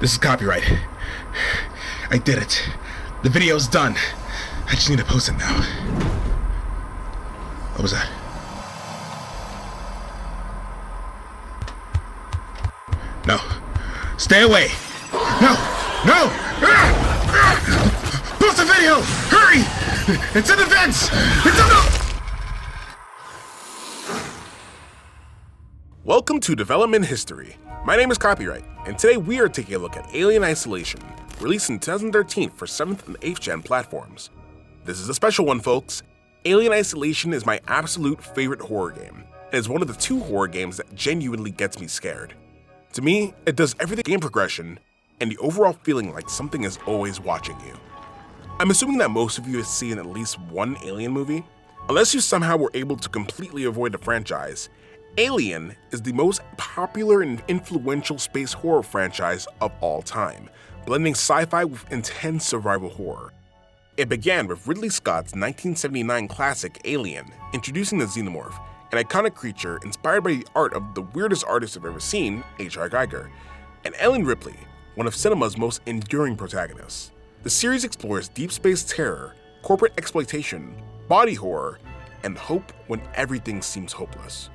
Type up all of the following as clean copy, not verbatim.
This is copyright. I did it. The video's done. I just need to post it now. What was that? No. Stay away. No. No. Post the video. Hurry. It's in the vents. It's in the... Welcome to Development History. My name is Copyright, and today we are taking a look at Alien Isolation, released in 2013 for 7th and 8th gen platforms. This is a special one, folks. Alien Isolation is my absolute favorite horror game, and is one of the 2 horror games that genuinely gets me scared. To me, it does everything game progression, and the overall feeling like something is always watching you. I'm assuming that most of you have seen at least one Alien movie. Unless you somehow were able to completely avoid the franchise, Alien is the most popular and influential space horror franchise of all time, blending sci-fi with intense survival horror. It began with Ridley Scott's 1979 classic Alien, introducing the Xenomorph, an iconic creature inspired by the art of the weirdest artist I've ever seen, H.R. Geiger, and Ellen Ripley, one of cinema's most enduring protagonists. The series explores deep space terror, corporate exploitation, body horror, and hope when everything seems hopeless,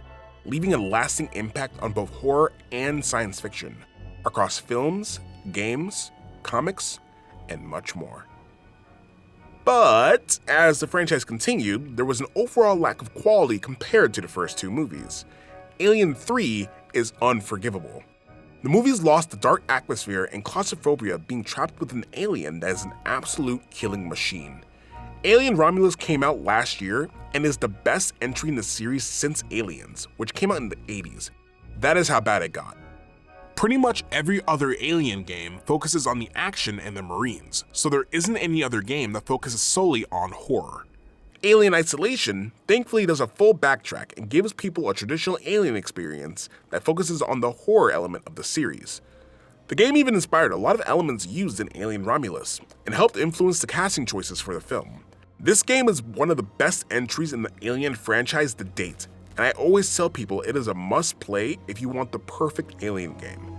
leaving a lasting impact on both horror and science fiction, across films, games, comics, and much more. But as the franchise continued, there was an overall lack of quality compared to the first 2 movies. Alien 3 is unforgivable. The movies lost the dark atmosphere and claustrophobia, being trapped with an alien that is an absolute killing machine. Alien Romulus came out last year and is the best entry in the series since Aliens, which came out in the 80s. That is how bad it got. Pretty much every other Alien game focuses on the action and the Marines, so there isn't any other game that focuses solely on horror. Alien Isolation thankfully does a full backtrack and gives people a traditional Alien experience that focuses on the horror element of the series. The game even inspired a lot of elements used in Alien Romulus, and helped influence the casting choices for the film. This game is one of the best entries in the Alien franchise to date, and I always tell people it is a must-play if you want the perfect Alien game.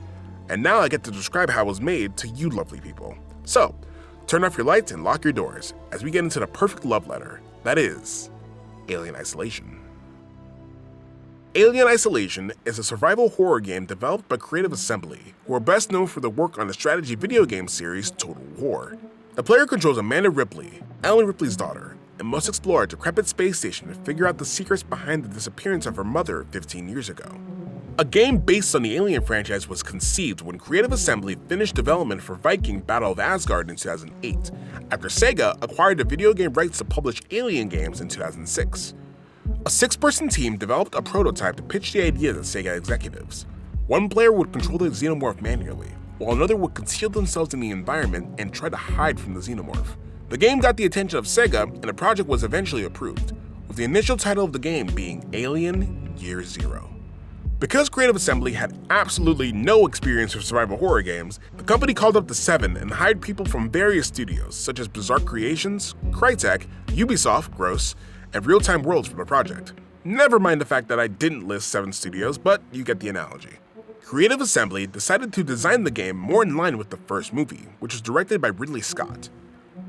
And now I get to describe how it was made to you lovely people. So, turn off your lights and lock your doors, as we get into the perfect love letter, that is, Alien Isolation. Alien Isolation is a survival horror game developed by Creative Assembly, who are best known for their work on the strategy video game series Total War. The player controls Amanda Ripley, Ellen Ripley's daughter, and must explore a decrepit space station to figure out the secrets behind the disappearance of her mother 15 years ago. A game based on the Alien franchise was conceived when Creative Assembly finished development for Viking Battle of Asgard in 2008, after Sega acquired the video game rights to publish Alien games in 2006. A 6-person team developed a prototype to pitch the idea to Sega executives. One player would control the Xenomorph manually, while another would conceal themselves in the environment and try to hide from the Xenomorph. The game got the attention of Sega, and the project was eventually approved, with the initial title of the game being Alien Year Zero. Because Creative Assembly had absolutely no experience with survival horror games, the company called up the 7 and hired people from various studios, such as Bizarre Creations, Crytek, Ubisoft, Gross, and Real Time Worlds for the project. Never mind the fact that I didn't list 7 studios, but you get the analogy. Creative Assembly decided to design the game more in line with the first movie, which was directed by Ridley Scott.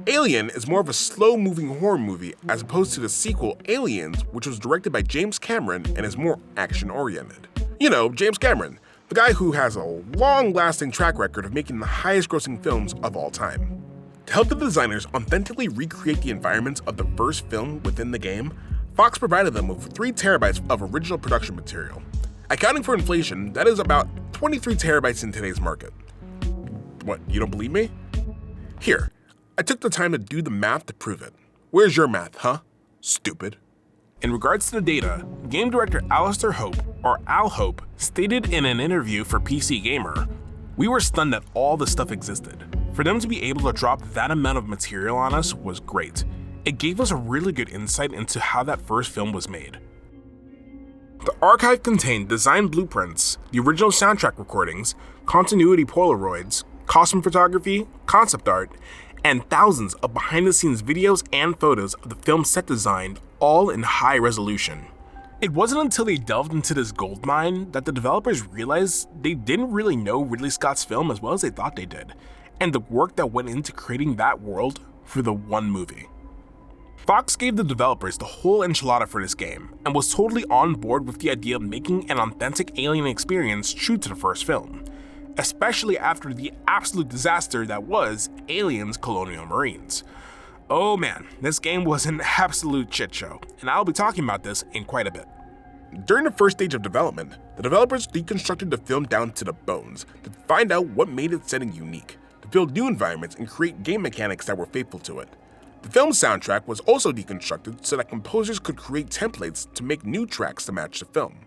Alien is more of a slow-moving horror movie as opposed to the sequel Aliens, which was directed by James Cameron and is more action-oriented. You know, James Cameron, the guy who has a long-lasting track record of making the highest-grossing films of all time. To help the designers authentically recreate the environments of the first film within the game, Fox provided them with 3 terabytes of original production material. Accounting for inflation, that is about 23 terabytes in today's market. What, you don't believe me? Here, I took the time to do the math to prove it. Where's your math, huh? Stupid. In regards to the data, game director Alistair Hope, or Al Hope, stated in an interview for PC Gamer, "We were stunned that all the stuff existed. For them to be able to drop that amount of material on us was great. It gave us a really good insight into how that first film was made." The archive contained design blueprints, the original soundtrack recordings, continuity Polaroids, costume photography, concept art, and thousands of behind-the-scenes videos and photos of the film's set design, all in high resolution. It wasn't until they delved into this goldmine that the developers realized they didn't really know Ridley Scott's film as well as they thought they did, and the work that went into creating that world for the one movie. Fox gave the developers the whole enchilada for this game, and was totally on board with the idea of making an authentic Alien experience true to the first film, especially after the absolute disaster that was Aliens: Colonial Marines. Oh man, this game was an absolute shit show, and I'll be talking about this in quite a bit. During the first stage of development, the developers deconstructed the film down to the bones to find out what made its setting unique, to build new environments and create game mechanics that were faithful to it. The film's soundtrack was also deconstructed so that composers could create templates to make new tracks to match the film.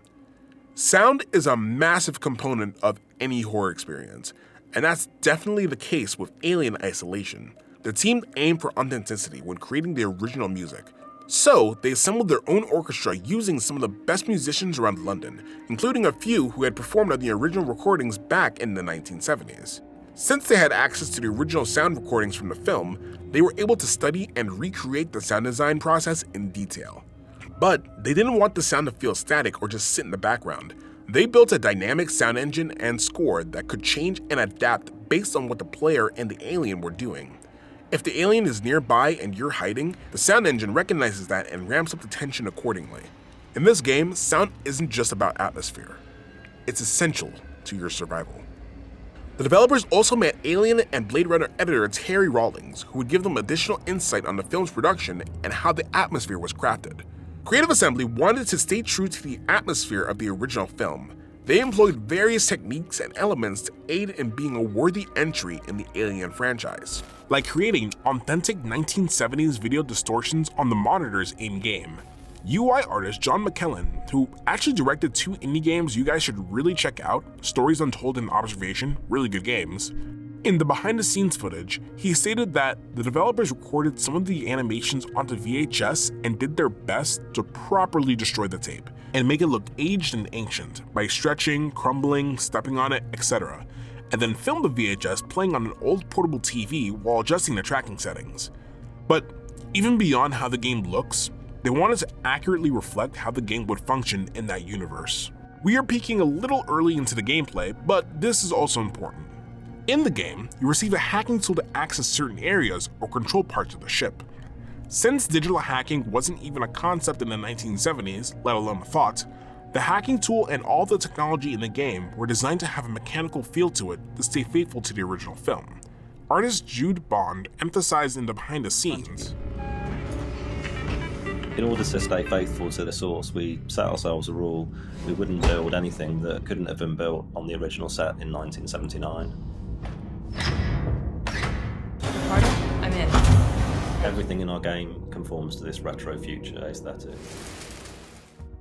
Sound is a massive component of any horror experience, and that's definitely the case with Alien Isolation. The team aimed for authenticity when creating the original music, so they assembled their own orchestra using some of the best musicians around London, including a few who had performed on the original recordings back in the 1970s. Since they had access to the original sound recordings from the film, they were able to study and recreate the sound design process in detail. But they didn't want the sound to feel static or just sit in the background. They built a dynamic sound engine and score that could change and adapt based on what the player and the alien were doing. If the alien is nearby and you're hiding, the sound engine recognizes that and ramps up the tension accordingly. In this game, sound isn't just about atmosphere. It's essential to your survival. The developers also met Alien and Blade Runner editor Terry Rawlings, who would give them additional insight on the film's production and how the atmosphere was crafted. Creative Assembly wanted to stay true to the atmosphere of the original film. They employed various techniques and elements to aid in being a worthy entry in the Alien franchise, like creating authentic 1970s video distortions on the monitors in-game. UI artist John McKellen, who actually directed 2 indie games you guys should really check out, Stories Untold and Observation, really good games. In the behind-the-scenes footage, he stated that the developers recorded some of the animations onto VHS and did their best to properly destroy the tape and make it look aged and ancient by stretching, crumbling, stepping on it, etc., and then filmed the VHS playing on an old portable TV while adjusting the tracking settings. But even beyond how the game looks, they wanted to accurately reflect how the game would function in that universe. We are peeking a little early into the gameplay, but this is also important. In the game, you receive a hacking tool to access certain areas or control parts of the ship. Since digital hacking wasn't even a concept in the 1970s, let alone a thought, the hacking tool and all the technology in the game were designed to have a mechanical feel to it to stay faithful to the original film. Artist Jude Bond emphasized in the behind the scenes, in order to stay faithful to the source, we set ourselves a rule: we wouldn't build anything that couldn't have been built on the original set in 1979. I'm in. Everything in our game conforms to this retro future aesthetic.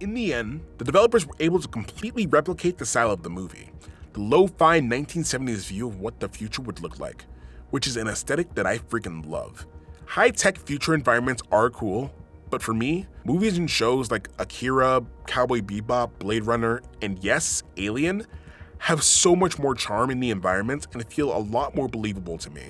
In the end, the developers were able to completely replicate the style of the movie, the lo-fi 1970s view of what the future would look like, which is an aesthetic that I freaking love. High-tech future environments are cool, but for me, movies and shows like Akira, Cowboy Bebop, Blade Runner, and yes, Alien, have so much more charm in the environments and feel a lot more believable to me.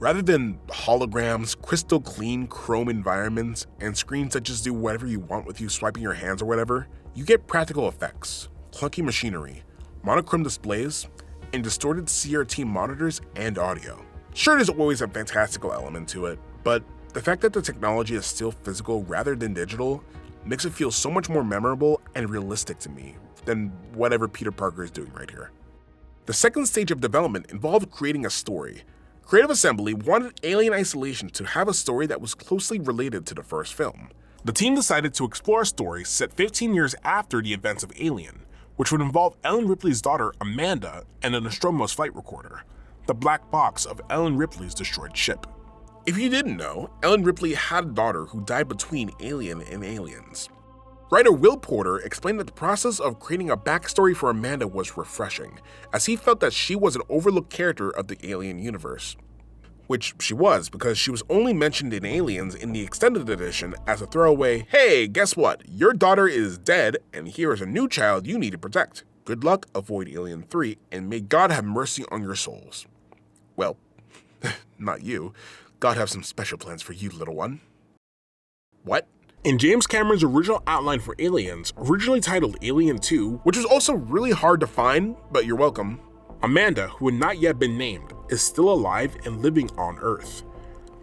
Rather than holograms, crystal clean chrome environments, and screens that just do whatever you want with you swiping your hands or whatever, you get practical effects, clunky machinery, monochrome displays, and distorted CRT monitors and audio. Sure, there's always a fantastical element to it, but the fact that the technology is still physical rather than digital makes it feel so much more memorable and realistic to me than whatever Peter Parker is doing right here. The second stage of development involved creating a story. Creative Assembly wanted Alien Isolation to have a story that was closely related to the first film. The team decided to explore a story set 15 years after the events of Alien, which would involve Ellen Ripley's daughter Amanda and a Nostromo's flight recorder, the black box of Ellen Ripley's destroyed ship. If you didn't know, Ellen Ripley had a daughter who died between Alien and Aliens. Writer Will Porter explained that the process of creating a backstory for Amanda was refreshing, as he felt that she was an overlooked character of the Alien universe. Which she was, because she was only mentioned in Aliens in the extended edition as a throwaway, "Hey, guess what? Your daughter is dead, and here is a new child you need to protect. Good luck, avoid Alien 3, and may God have mercy on your souls." Well, not you. God have some special plans for you, little one. What? In James Cameron's original outline for Aliens, originally titled Alien 2, which was also really hard to find, but you're welcome, Amanda, who had not yet been named, is still alive and living on Earth.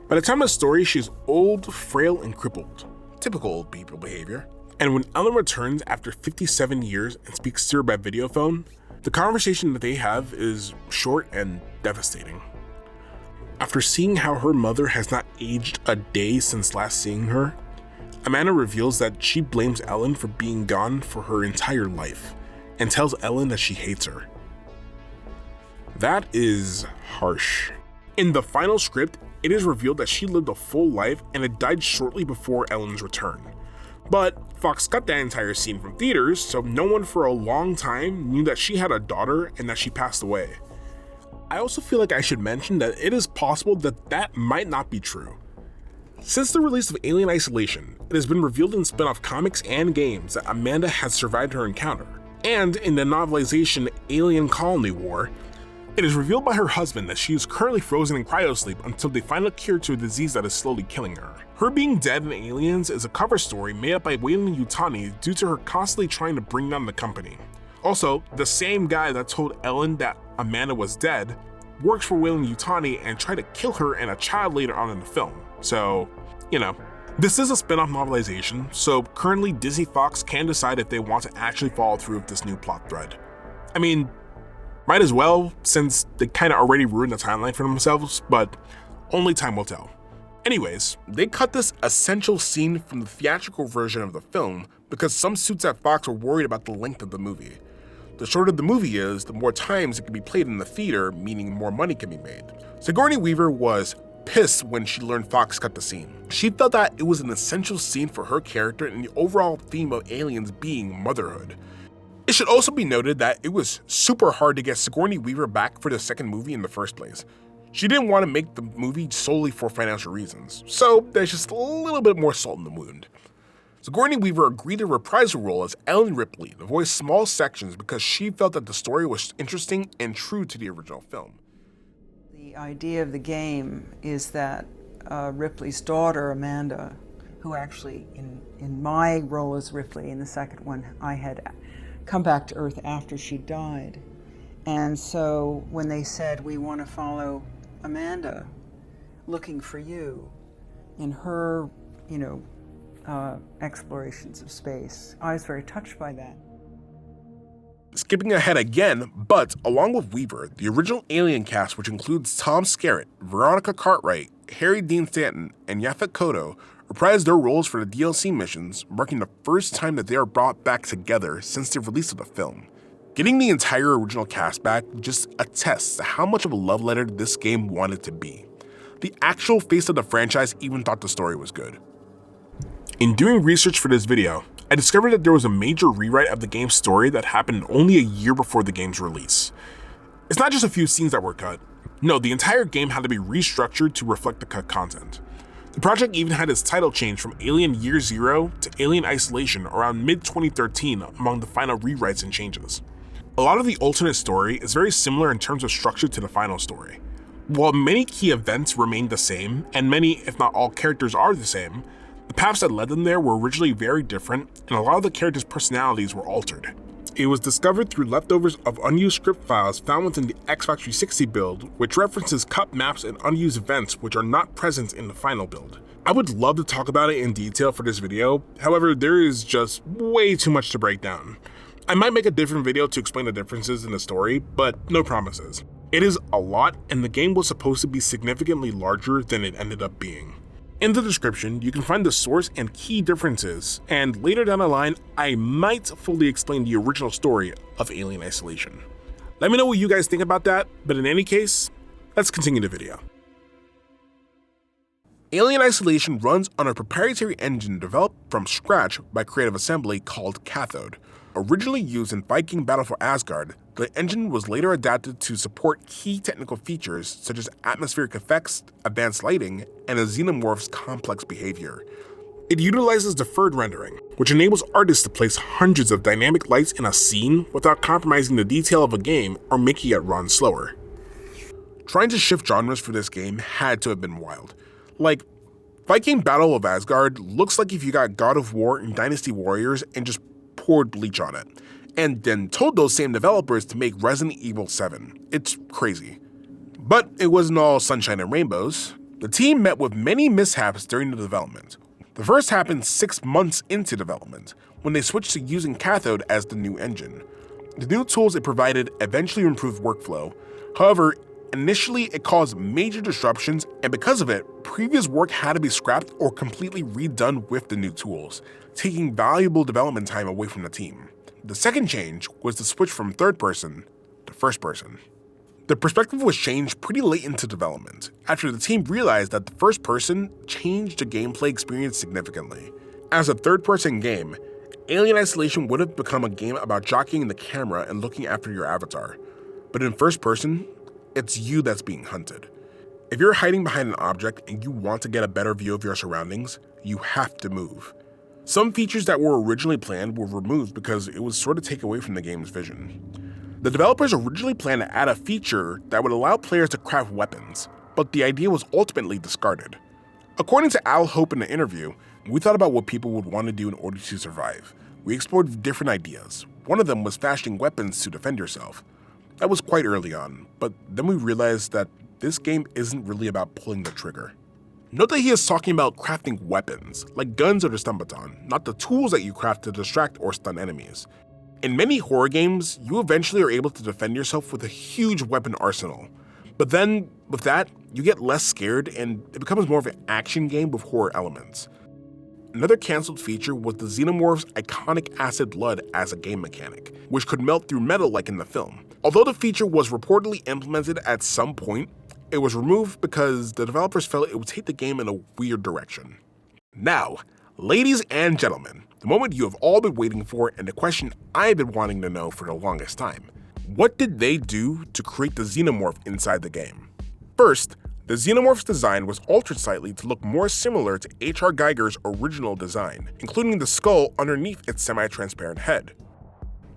By the time of the story, she's old, frail, and crippled. Typical old people behavior. And when Ellen returns after 57 years and speaks to her by video phone, the conversation that they have is short and devastating. After seeing how her mother has not aged a day since last seeing her, Amanda reveals that she blames Ellen for being gone for her entire life and tells Ellen that she hates her. That is harsh. In the final script, it is revealed that she lived a full life and had died shortly before Ellen's return. But Fox cut that entire scene from theaters, so no one for a long time knew that she had a daughter and that she passed away. I also feel like I should mention that it is possible that that might not be true. Since the release of Alien Isolation, it has been revealed in spin-off comics and games that Amanda has survived her encounter. And in the novelization Alien Colony War, it is revealed by her husband that she is currently frozen in cryosleep until they find a cure to a disease that is slowly killing her. Her being dead in Aliens is a cover story made up by Weyland-Yutani due to her constantly trying to bring down the company. Also, the same guy that told Ellen that Amanda was dead works for Weyland-Yutani and tried to kill her and a child later on in the film. So, you know. This is a spin-off novelization, so currently Disney Fox can decide if they want to actually follow through with this new plot thread. I mean, might as well, since they kinda already ruined the timeline for themselves, but only time will tell. Anyways, they cut this essential scene from the theatrical version of the film because some suits at Fox were worried about the length of the movie. The shorter the movie is, the more times it can be played in the theater, meaning more money can be made. Sigourney Weaver was pissed when she learned Fox cut the scene. She felt that it was an essential scene for her character and the overall theme of Aliens being motherhood. It should also be noted that it was super hard to get Sigourney Weaver back for the second movie in the first place. She didn't want to make the movie solely for financial reasons, so there's just a little bit more salt in the wound. Sigourney Weaver agreed to reprise her role as Ellen Ripley to voice small sections because she felt that the story was interesting and true to the original film. The idea of the game is that Ripley's daughter, Amanda, who actually, in my role as Ripley in the second one, I had come back to Earth after she died. And so when they said, we want to follow Amanda looking for you in her, explorations of space, I was very touched by that. Skipping ahead again, but along with Weaver, the original Alien cast, which includes Tom Skerritt, Veronica Cartwright, Harry Dean Stanton, and Yaphet Kotto, reprised their roles for the DLC missions, marking the first time that they are brought back together since the release of the film. Getting the entire original cast back just attests to how much of a love letter this game wanted to be. The actual face of the franchise even thought the story was good. In doing research for this video, I discovered that there was a major rewrite of the game's story that happened only a year before the game's release. It's not just a few scenes that were cut. No, the entire game had to be restructured to reflect the cut content. The project even had its title changed from Alien Year Zero to Alien Isolation around mid-2013 among the final rewrites and changes. A lot of the alternate story is very similar in terms of structure to the final story. While many key events remain the same, and many, if not all, characters are the same, the paths that led them there were originally very different, and a lot of the characters' personalities were altered. It was discovered through leftovers of unused script files found within the Xbox 360 build, which references cut maps and unused events which are not present in the final build. I would love to talk about it in detail for this video, however, there is just way too much to break down. I might make a different video to explain the differences in the story, but no promises. It is a lot, and the game was supposed to be significantly larger than it ended up being. In the description, you can find the source and key differences, and later down the line, I might fully explain the original story of Alien Isolation. Let me know what you guys think about that, but in any case, let's continue the video. Alien Isolation runs on a proprietary engine developed from scratch by Creative Assembly called Cathode. Originally used in Viking Battle for Asgard, the engine was later adapted to support key technical features such as atmospheric effects, advanced lighting, and a Xenomorph's complex behavior. It utilizes deferred rendering, which enables artists to place hundreds of dynamic lights in a scene without compromising the detail of a game or making it run slower. Trying to shift genres for this game had to have been wild. Like, Viking Battle of Asgard looks like if you got God of War and Dynasty Warriors and just poured bleach on it, and then told those same developers to make Resident Evil 7. It's crazy. But it wasn't all sunshine and rainbows. The team met with many mishaps during the development. The first happened 6 months into development, when they switched to using Cathode as the new engine. The new tools it provided eventually improved workflow. However, initially it caused major disruptions, and because of it, previous work had to be scrapped or completely redone with the new tools, taking valuable development time away from the team. The second change was the switch from third person to first person. The perspective was changed pretty late into development, after the team realized that the first person changed the gameplay experience significantly. As a third-person game, Alien Isolation would have become a game about jockeying the camera and looking after your avatar. But in first person, it's you that's being hunted. If you're hiding behind an object and you want to get a better view of your surroundings, you have to move. Some features that were originally planned were removed because it would sort of take away from the game's vision. The developers originally planned to add a feature that would allow players to craft weapons, but the idea was ultimately discarded. According to Al Hope in an interview, we thought about what people would want to do in order to survive. We explored different ideas. One of them was fashioning weapons to defend yourself. That was quite early on, but then we realized that this game isn't really about pulling the trigger. Note that he is talking about crafting weapons, like guns or the stun baton, not the tools that you craft to distract or stun enemies. In many horror games, you eventually are able to defend yourself with a huge weapon arsenal. But then, with that, you get less scared and it becomes more of an action game with horror elements. Another cancelled feature was the Xenomorph's iconic acid blood as a game mechanic, which could melt through metal like in the film. Although the feature was reportedly implemented at some point, it was removed because the developers felt it would take the game in a weird direction. Now, ladies and gentlemen, the moment you have all been waiting for and the question I've been wanting to know for the longest time. What did they do to create the Xenomorph inside the game? First, the Xenomorph's design was altered slightly to look more similar to H.R. Geiger's original design, including the skull underneath its semi-transparent head.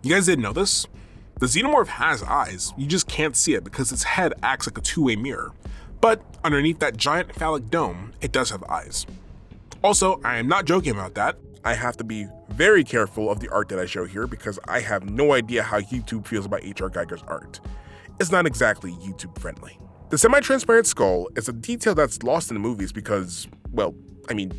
You guys didn't know this? The Xenomorph has eyes, you just can't see it because its head acts like a two-way mirror. But underneath that giant phallic dome, it does have eyes. Also, I am not joking about that. I have to be very careful of the art that I show here because I have no idea how YouTube feels about H.R. Geiger's art. It's not exactly YouTube friendly. The semi-transparent skull is a detail that's lost in the movies because, well, I mean,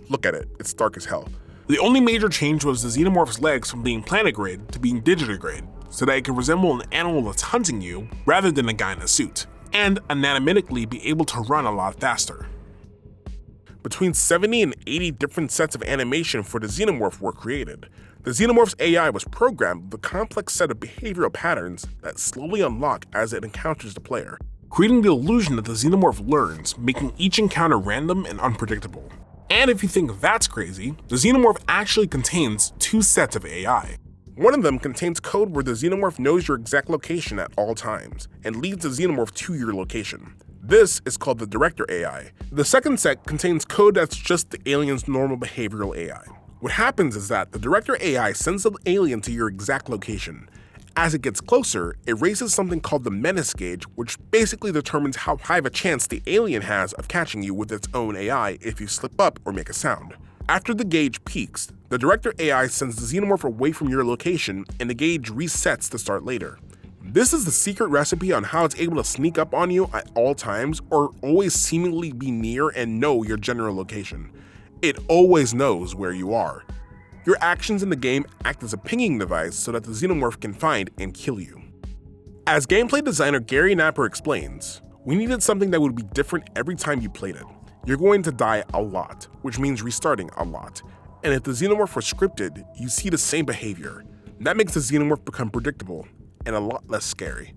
look at it, it's dark as hell. The only major change was the Xenomorph's legs from being plantigrade to being digitigrade, so that it can resemble an animal that's hunting you rather than a guy in a suit, and anatomically be able to run a lot faster. Between 70 and 80 different sets of animation for the Xenomorph were created. The Xenomorph's AI was programmed with a complex set of behavioral patterns that slowly unlock as it encounters the player, creating the illusion that the Xenomorph learns, making each encounter random and unpredictable. And if you think that's crazy, the Xenomorph actually contains 2 sets of AI. One of them contains code where the Xenomorph knows your exact location at all times, and leads the Xenomorph to your location. This is called the Director AI. The second set contains code that's just the alien's normal behavioral AI. What happens is that the Director AI sends the alien to your exact location. As it gets closer, it raises something called the menace gauge, which basically determines how high of a chance the alien has of catching you with its own AI if you slip up or make a sound. After the gauge peaks, the Director AI sends the Xenomorph away from your location and the gauge resets to start later. This is the secret recipe on how it's able to sneak up on you at all times or always seemingly be near and know your general location. It always knows where you are. Your actions in the game act as a pinging device so that the Xenomorph can find and kill you. As gameplay designer Gary Napper explains, we needed something that would be different every time you played it. You're going to die a lot, which means restarting a lot. And if the Xenomorph was scripted, you see the same behavior. That makes the Xenomorph become predictable and a lot less scary.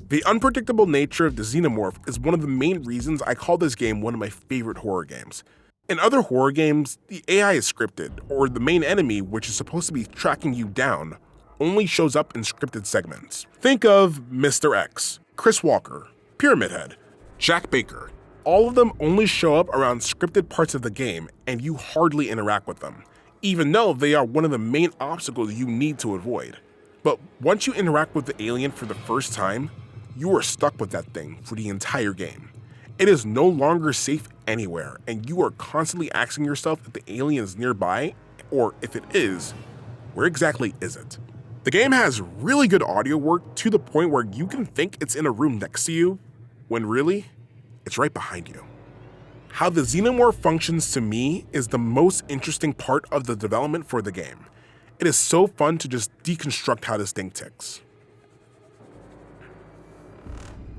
The unpredictable nature of the Xenomorph is one of the main reasons I call this game one of my favorite horror games. In other horror games, the AI is scripted, or the main enemy, which is supposed to be tracking you down, only shows up in scripted segments. Think of Mr. X, Chris Walker, Pyramid Head, Jack Baker. All of them only show up around scripted parts of the game, and you hardly interact with them, even though they are one of the main obstacles you need to avoid. But once you interact with the alien for the first time, you are stuck with that thing for the entire game. It is no longer safe anywhere, and you are constantly asking yourself if the alien is nearby, or if it is, where exactly is it? The game has really good audio work to the point where you can think it's in a room next to you, when really, it's right behind you. How the Xenomorph functions to me is the most interesting part of the development for the game. It is so fun to just deconstruct how this thing ticks.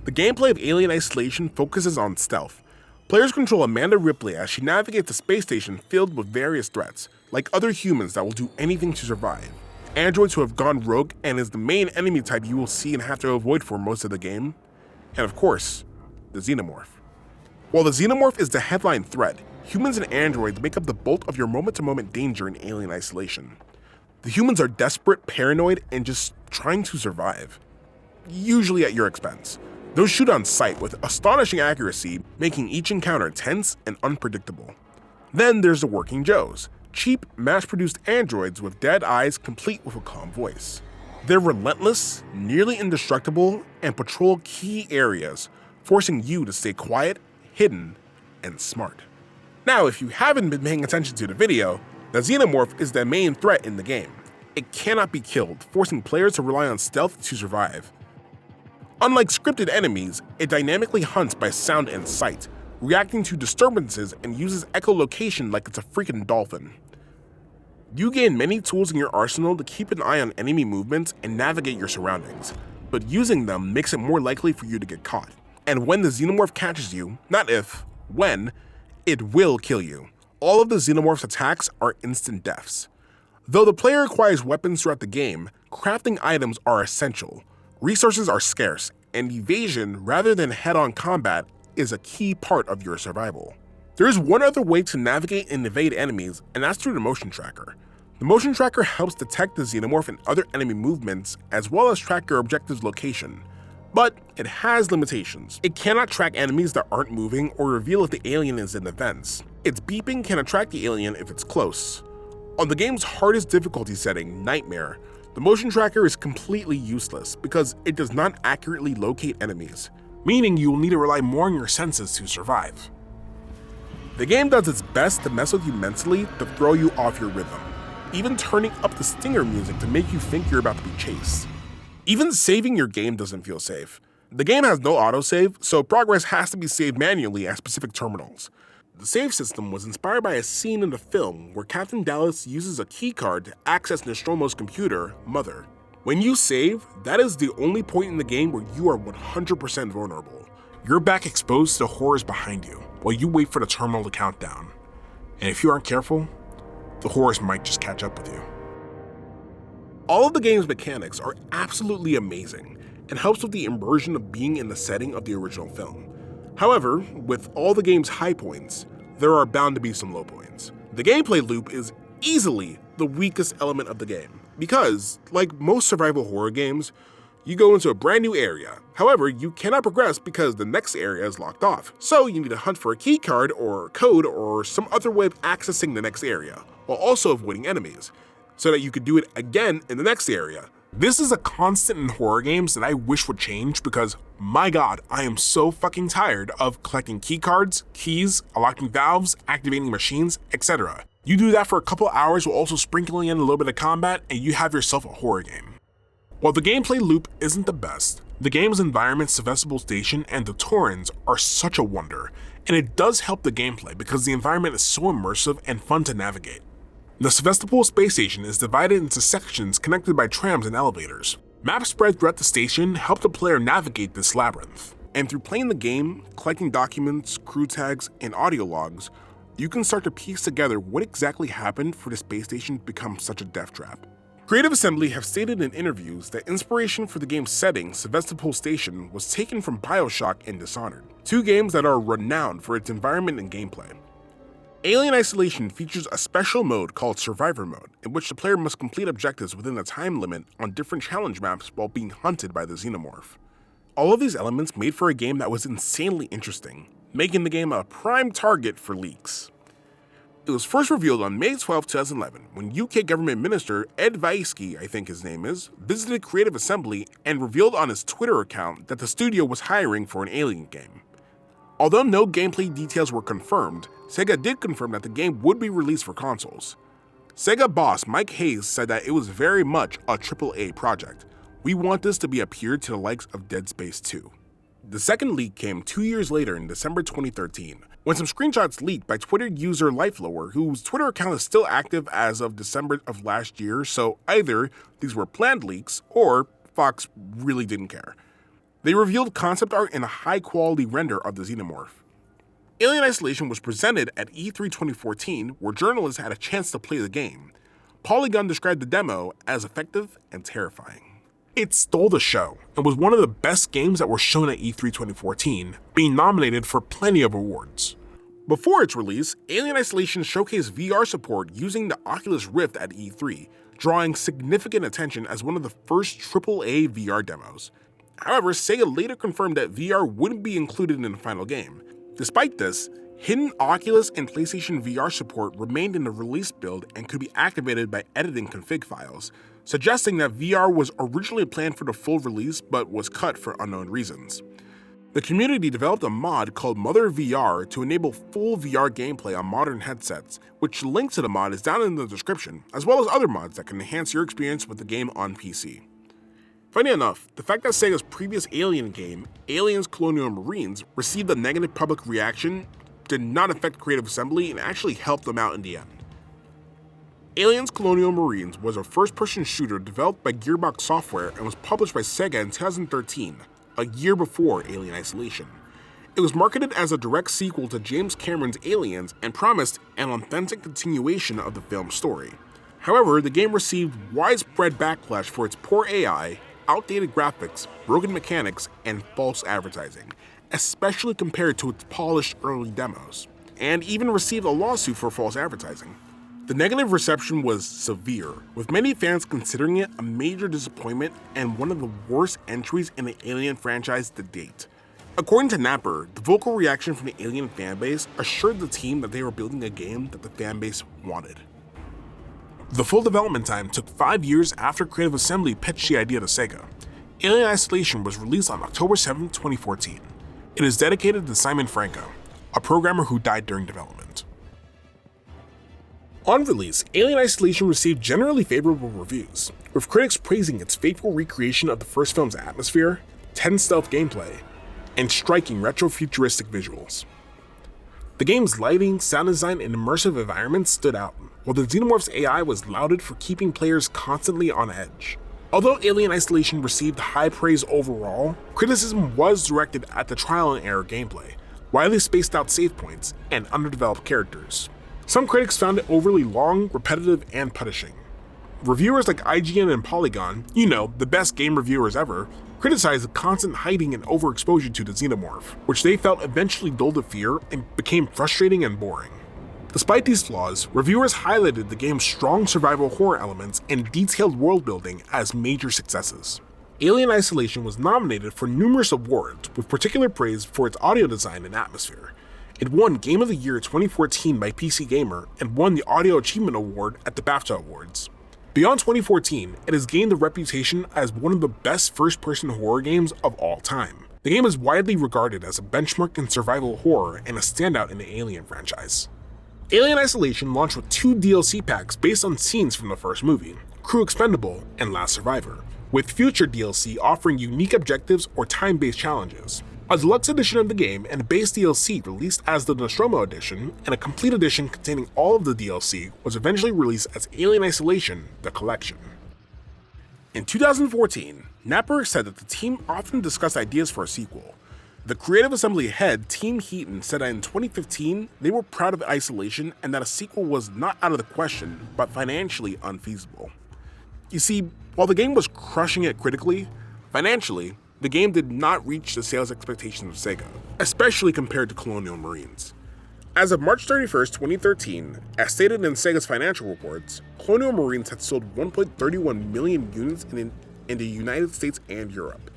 The gameplay of Alien Isolation focuses on stealth. Players control Amanda Ripley as she navigates a space station filled with various threats, like other humans that will do anything to survive, androids who have gone rogue and is the main enemy type you will see and have to avoid for most of the game, and of course, the Xenomorph. While the Xenomorph is the headline threat, humans and androids make up the bulk of your moment-to-moment danger in Alien Isolation. The humans are desperate, paranoid, and just trying to survive, usually at your expense. Those shoot on sight with astonishing accuracy, making each encounter tense and unpredictable. Then there's the Working Joes, cheap, mass-produced androids with dead eyes complete with a calm voice. They're relentless, nearly indestructible, and patrol key areas, forcing you to stay quiet, hidden, and smart. Now, if you haven't been paying attention to the video, the Xenomorph is the main threat in the game. It cannot be killed, forcing players to rely on stealth to survive. Unlike scripted enemies, it dynamically hunts by sound and sight, reacting to disturbances and uses echolocation like it's a freaking dolphin. You gain many tools in your arsenal to keep an eye on enemy movements and navigate your surroundings, but using them makes it more likely for you to get caught. And when the Xenomorph catches you, not if, when, it will kill you. All of the Xenomorph's attacks are instant deaths. Though the player acquires weapons throughout the game, crafting items are essential. Resources are scarce, and evasion rather than head-on combat is a key part of your survival. There is one other way to navigate and evade enemies, and that's through the motion tracker. The motion tracker helps detect the Xenomorph and other enemy movements, as well as track your objective's location. But it has limitations. It cannot track enemies that aren't moving or reveal if the alien is in the vents. Its beeping can attract the alien if it's close. On the game's hardest difficulty setting, Nightmare, the motion tracker is completely useless because it does not accurately locate enemies, meaning you will need to rely more on your senses to survive. The game does its best to mess with you mentally to throw you off your rhythm, even turning up the stinger music to make you think you're about to be chased. Even saving your game doesn't feel safe. The game has no autosave, so progress has to be saved manually at specific terminals. The save system was inspired by a scene in the film where Captain Dallas uses a keycard to access Nostromo's computer, Mother. When you save, that is the only point in the game where you are 100% vulnerable. You're back exposed to the horrors behind you, while you wait for the terminal to count down. And if you aren't careful, the horrors might just catch up with you. All of the game's mechanics are absolutely amazing, and helps with the immersion of being in the setting of the original film. However, with all the game's high points, there are bound to be some low points. The gameplay loop is easily the weakest element of the game, because, like most survival horror games, you go into a brand new area. However, you cannot progress because the next area is locked off, so you need to hunt for a keycard or code or some other way of accessing the next area, while also avoiding enemies, so that you could do it again in the next area. This is a constant in horror games that I wish would change because, my god, I am so fucking tired of collecting keycards, keys, unlocking valves, activating machines, etc. You do that for a couple hours while also sprinkling in a little bit of combat and you have yourself a horror game. While the gameplay loop isn't the best, the game's environment, Sevastopol Station, and the Torrens are such a wonder, and it does help the gameplay because the environment is so immersive and fun to navigate. The Sevastopol space station is divided into sections connected by trams and elevators. Maps spread throughout the station help the player navigate this labyrinth. And through playing the game, collecting documents, crew tags, and audio logs, you can start to piece together what exactly happened for the space station to become such a death trap. Creative Assembly have stated in interviews that inspiration for the game's setting, Sevastopol Station, was taken from BioShock and Dishonored, two games that are renowned for its environment and gameplay. Alien Isolation features a special mode called Survivor Mode, in which the player must complete objectives within a time limit on different challenge maps while being hunted by the Xenomorph. All of these elements made for a game that was insanely interesting, making the game a prime target for leaks. It was first revealed on May 12, 2011, when UK government minister Ed Vaisky, I think his name is, visited Creative Assembly and revealed on his Twitter account that the studio was hiring for an Alien game. Although no gameplay details were confirmed, Sega did confirm that the game would be released for consoles. Sega boss Mike Hayes said that it was very much a AAA project. We want this to be a peer to the likes of Dead Space 2. The second leak came 2 years later in December 2013, when some screenshots leaked by Twitter user Lifelower, whose Twitter account is still active as of December of last year, so either these were planned leaks or Fox really didn't care. They revealed concept art and a high-quality render of the Xenomorph. Alien Isolation was presented at E3 2014, where journalists had a chance to play the game. Polygon described the demo as effective and terrifying. It stole the show and was one of the best games that were shown at E3 2014, being nominated for plenty of awards. Before its release, Alien Isolation showcased VR support using the Oculus Rift at E3, drawing significant attention as one of the first AAA VR demos. However, Sega later confirmed that VR wouldn't be included in the final game. Despite this, hidden Oculus and PlayStation VR support remained in the release build and could be activated by editing config files, suggesting that VR was originally planned for the full release but was cut for unknown reasons. The community developed a mod called Mother VR to enable full VR gameplay on modern headsets, which the link to the mod is down in the description, as well as other mods that can enhance your experience with the game on PC. Funny enough, the fact that Sega's previous Alien game, Aliens Colonial Marines, received a negative public reaction did not affect Creative Assembly and actually helped them out in the end. Aliens Colonial Marines was a first-person shooter developed by Gearbox Software and was published by Sega in 2013, a year before Alien Isolation. It was marketed as a direct sequel to James Cameron's Aliens and promised an authentic continuation of the film's story. However, the game received widespread backlash for its poor AI, outdated graphics, broken mechanics, and false advertising, especially compared to its polished early demos, and even received a lawsuit for false advertising. The negative reception was severe, with many fans considering it a major disappointment and one of the worst entries in the Alien franchise to date. According to Napper, the vocal reaction from the Alien fanbase assured the team that they were building a game that the fanbase wanted. The full development time took 5 years after Creative Assembly pitched the idea to Sega. Alien Isolation was released on October 7, 2014. It is dedicated to Simon Franco, a programmer who died during development. On release, Alien Isolation received generally favorable reviews, with critics praising its faithful recreation of the first film's atmosphere, tense stealth gameplay, and striking retro-futuristic visuals. The game's lighting, sound design, and immersive environments stood out, while the Xenomorph's AI was lauded for keeping players constantly on edge. Although Alien Isolation received high praise overall, criticism was directed at the trial and error gameplay, widely spaced out save points, and underdeveloped characters. Some critics found it overly long, repetitive, and punishing. Reviewers like IGN and Polygon, the best game reviewers ever, criticized the constant hiding and overexposure to the Xenomorph, which they felt eventually dulled the fear and became frustrating and boring. Despite these flaws, reviewers highlighted the game's strong survival horror elements and detailed world building as major successes. Alien Isolation was nominated for numerous awards, with particular praise for its audio design and atmosphere. It won Game of the Year 2014 by PC Gamer and won the Audio Achievement Award at the BAFTA Awards. Beyond 2014, it has gained a reputation as one of the best first-person horror games of all time. The game is widely regarded as a benchmark in survival horror and a standout in the Alien franchise. Alien Isolation launched with 2 DLC packs based on scenes from the first movie, Crew Expendable and Last Survivor, with future DLC offering unique objectives or time-based challenges. A deluxe edition of the game and a base DLC released as the Nostromo edition, and a complete edition containing all of the DLC was eventually released as Alien Isolation: The Collection. In 2014, Napper said that the team often discussed ideas for a sequel. The Creative Assembly head, Team Heaton, said that in 2015, they were proud of Isolation and that a sequel was not out of the question, but financially unfeasible. You see, while the game was crushing it critically, financially, the game did not reach the sales expectations of Sega, especially compared to Colonial Marines. As of March 31st, 2013, as stated in Sega's financial reports, Colonial Marines had sold 1.31 million units in the United States and Europe.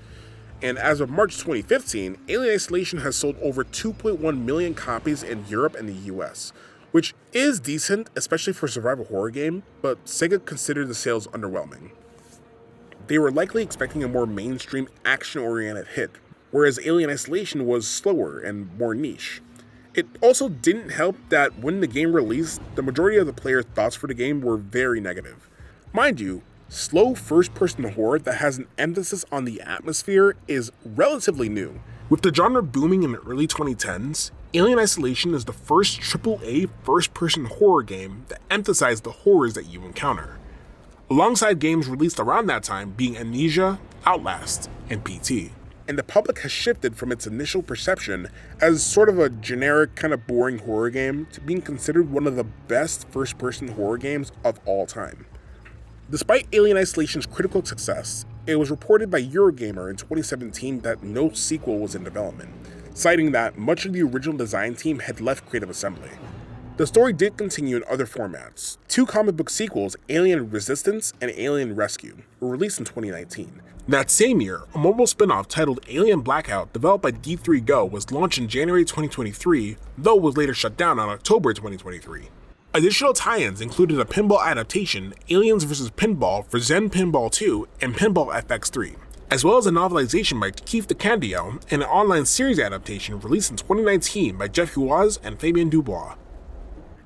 And as of March 2015, Alien Isolation has sold over 2.1 million copies in Europe and the US, which is decent, especially for a survival horror game, but Sega considered the sales underwhelming. They were likely expecting a more mainstream, action-oriented hit, whereas Alien Isolation was slower and more niche. It also didn't help that when the game released, the majority of the players' thoughts for the game were very negative. Mind you, slow first-person horror that has an emphasis on the atmosphere is relatively new. With the genre booming in the early 2010s, Alien Isolation is the first AAA first-person horror game that emphasized the horrors that you encounter, alongside games released around that time being Amnesia, Outlast, and PT. And the public has shifted from its initial perception as sort of a generic, kind of boring horror game to being considered one of the best first-person horror games of all time. Despite Alien Isolation's critical success, it was reported by Eurogamer in 2017 that no sequel was in development, citing that much of the original design team had left Creative Assembly. The story did continue in other formats. 2 comic book sequels, Alien Resistance and Alien Rescue, were released in 2019. That same year, a mobile spin-off titled Alien Blackout, developed by D3 Go, was launched in January 2023, though was later shut down on October 2023. Additional tie-ins included a pinball adaptation, Aliens vs. Pinball for Zen Pinball 2 and Pinball FX3, as well as a novelization by Keith DeCandio and an online series adaptation released in 2019 by Jeff Huaz and Fabien Dubois.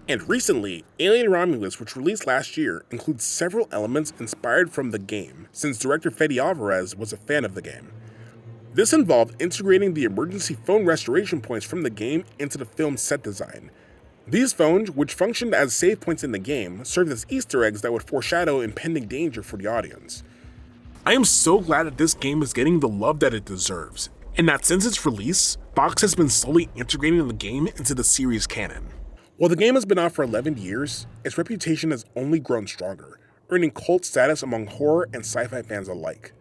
And recently, Alien Romulus, which released last year, includes several elements inspired from the game, since director Fede Alvarez was a fan of the game. This involved integrating the emergency phone restoration points from the game into the film's set design. These phones, which functioned as save points in the game, served as Easter eggs that would foreshadow impending danger for the audience. I am so glad that this game is getting the love that it deserves, and that since its release, Fox has been slowly integrating the game into the series canon. While the game has been out for 11 years, its reputation has only grown stronger, earning cult status among horror and sci-fi fans alike.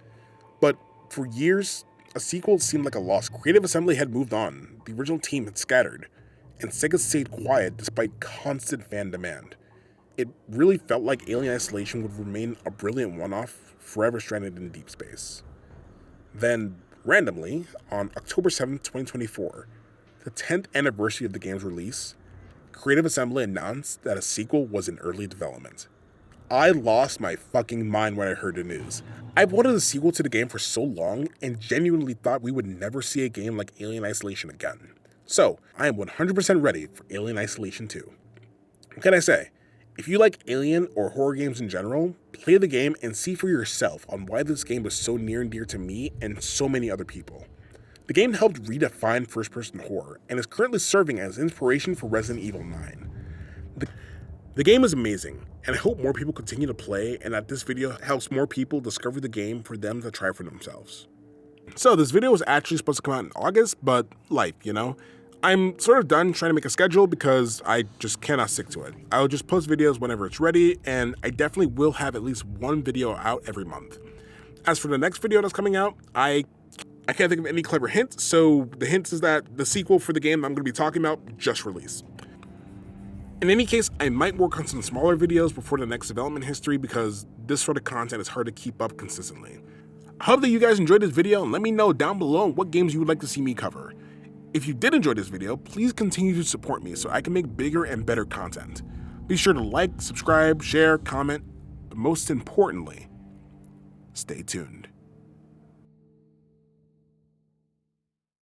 But for years, a sequel seemed like a loss. Creative Assembly had moved on, the original team had scattered, and Sega stayed quiet despite constant fan demand. It really felt like Alien Isolation would remain a brilliant one-off, forever stranded in deep space. Then, randomly, on October 7, 2024, the 10th anniversary of the game's release, Creative Assembly announced that a sequel was in early development. I lost my fucking mind when I heard the news. I've wanted a sequel to the game for so long and genuinely thought we would never see a game like Alien Isolation again. So, I am 100% ready for Alien Isolation 2. What can I say? If you like Alien or horror games in general, play the game and see for yourself on why this game was so near and dear to me and so many other people. The game helped redefine first-person horror and is currently serving as inspiration for Resident Evil 9. The game is amazing, and I hope more people continue to play and that this video helps more people discover the game for them to try for themselves. So this video was actually supposed to come out in August, but life, you know? I'm sort of done trying to make a schedule because I just cannot stick to it. I'll just post videos whenever it's ready, and I definitely will have at least one video out every month. As for the next video that's coming out, I can't think of any clever hint, so the hint is that the sequel for the game I'm going to be talking about just released. In any case, I might work on some smaller videos before the next development history because this sort of content is hard to keep up consistently. I hope that you guys enjoyed this video and let me know down below what games you would like to see me cover. If you did enjoy this video, please continue to support me so I can make bigger and better content. Be sure to like, subscribe, share, comment, but most importantly, stay tuned.